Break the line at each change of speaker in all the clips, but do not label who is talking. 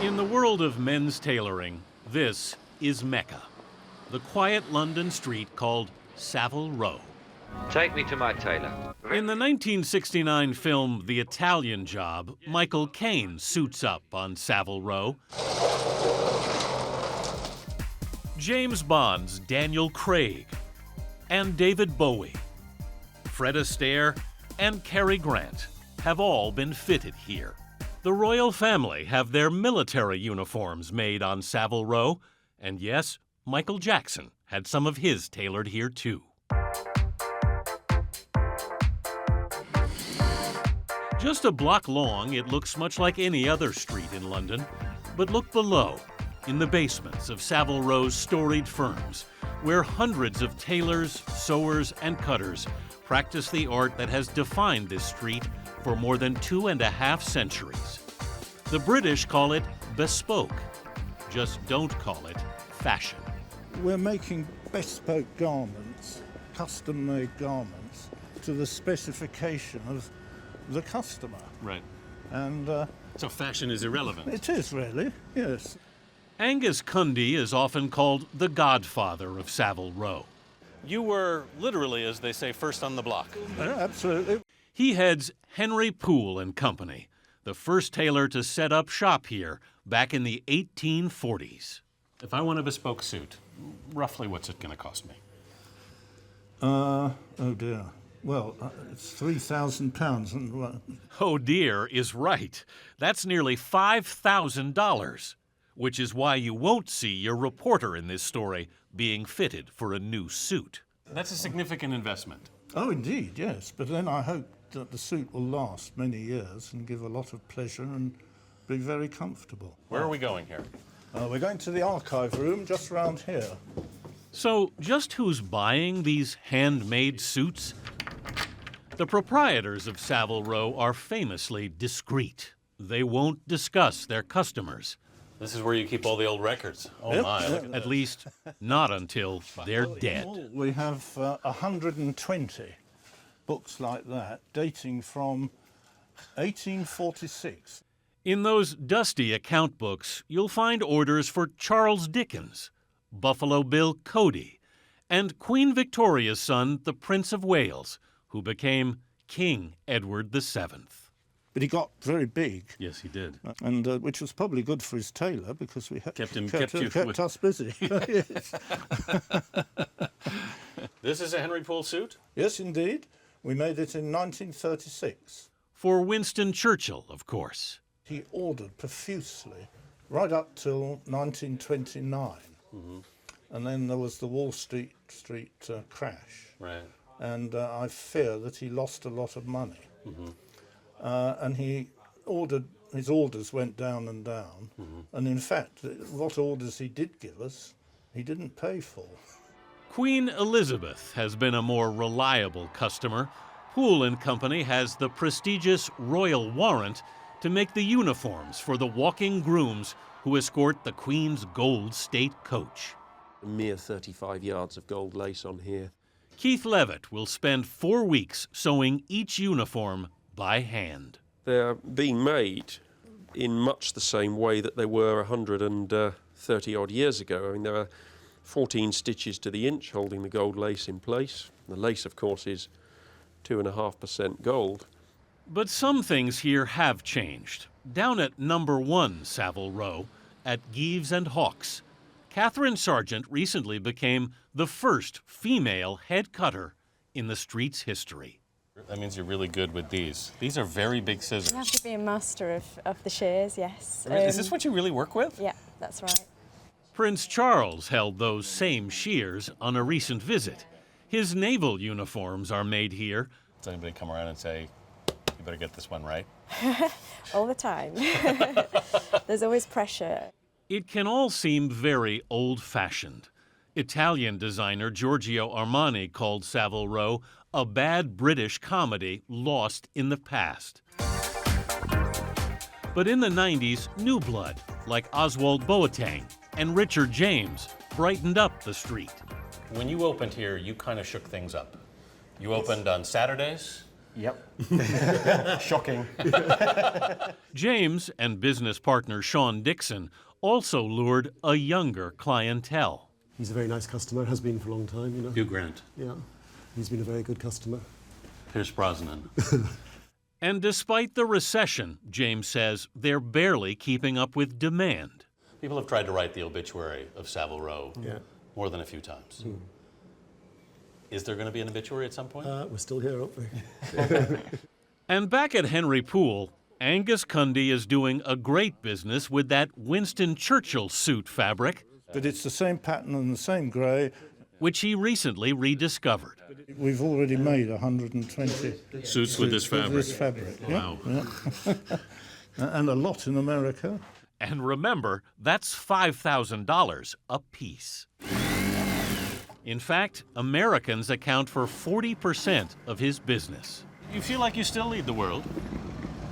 In the world of men's tailoring, this is Mecca, the quiet London street called Savile Row.
Take me to my tailor.
In the 1969 film The Italian Job, Michael Caine suits up on Savile Row. James Bond's Daniel Craig and David Bowie, Fred Astaire and Cary Grant have all been fitted here. The royal family have their military uniforms made on Savile Row, and yes, Michael Jackson had some of his tailored here too. Just a block long, it looks much like any other street in London. But look below, in the basements of Savile Row's storied firms, where hundreds of tailors, sewers, and cutters practice the art that has defined this street for more than 2.5 centuries. The British call it bespoke. Just don't call it fashion.
We're making bespoke garments, custom-made garments, to the specification of the customer.
Right.
And
So fashion is irrelevant.
it is really, yes.
Angus Cundy is often called the godfather of Savile Row. You were literally, as they say, first on the block.
Yeah, absolutely.
He heads Henry Poole and Company, the first tailor to set up shop here back in the 1840s. If I want a bespoke suit, roughly what's it going to cost me?
Oh dear. Well, it's £3,000 and
Oh dear is right. That's nearly $5,000, which is why you won't see your reporter in this story being fitted for a new suit. That's a significant investment.
oh, indeed, yes. But then I hope that the suit will last many years and give a lot of pleasure and be very comfortable.
Where are we going here?
We're going to the archive room just round here.
So, just who's buying these handmade suits? The proprietors of Savile Row are famously discreet. They won't discuss their customers. This is where you keep all the old records. Oh
Yep.
my. At least, not until they're dead.
We have 120 books like that, dating from 1846.
In those dusty account books, you'll find orders for Charles Dickens, Buffalo Bill Cody, and Queen Victoria's son, the Prince of Wales, who became King Edward VII.
But he got very big,
Yes, he did.
and which was probably good for his tailor because we
Kept
kept us busy. Yes.
This is a Henry Poole suit?
Yes, indeed. We made it in 1936.
For Winston Churchill, of course.
He ordered profusely right up till 1929. And then there was the Wall Street crash.
Right.
And I fear that he lost a lot of money. And his orders went down and down. And in fact, what orders he did give us, he didn't pay for.
Queen Elizabeth has been a more reliable customer. Poole and Company has the prestigious royal warrant to make the uniforms for the walking grooms who escort the Queen's gold state coach.
A mere 35 yards of gold lace on here.
Keith Levitt will spend 4 weeks sewing each uniform by hand.
They're being made in much the same way that they were 130 odd years ago. I mean, there are 14 stitches to the inch holding the gold lace in place. The lace, of course, is 2.5% gold.
But some things here have changed. Down at number 1 Savile Row, at Geeves and Hawkes, Catherine Sargent recently became the first female head cutter in the street's history. That means you're really good with these. These are very big scissors.
You have to be a master of the shears, yes.
Is this what you really work with?
Yeah, that's right.
Prince Charles held those same shears on a recent visit. His naval uniforms are made here. Does anybody come around and say, you better get this one right?
All the time. There's always pressure.
It can all seem very old-fashioned. Italian designer Giorgio Armani called Savile Row a bad British comedy lost in the past. But in the 90s, new blood, like Oswald Boateng and Richard James, brightened up the street. When you opened here, you kind of shook things up. You opened on Saturdays?
Yep. Shocking.
James and business partner Sean Dixon also lured a younger clientele.
He's a very nice customer, has been for a long time, you know.
Hugh Grant.
Yeah, he's been a very good customer.
Pierce Brosnan. And despite the recession, James says they're barely keeping up with demand.
People have tried to write the obituary of Savile Row more than a few times. Is there going to be an obituary at some point?
We're still here, aren't we?
And back at Henry Poole, Angus Cundy is doing a great business with that Winston Churchill suit fabric,
But it's the same pattern and the same grey.
which he recently rediscovered.
We've already made 120
Suits with this fabric.
With this fabric.
Wow.
Yeah. And a lot in America.
And remember, that's $5,000 a piece. In fact, Americans account for 40% of his business. You feel like you still lead the world?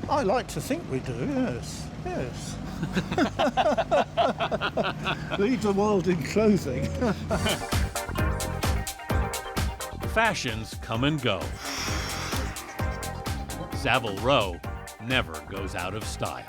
I like to think we do, yes. Yes. Lead the world in clothing.
Fashions come and go. Savile Row never goes out of style.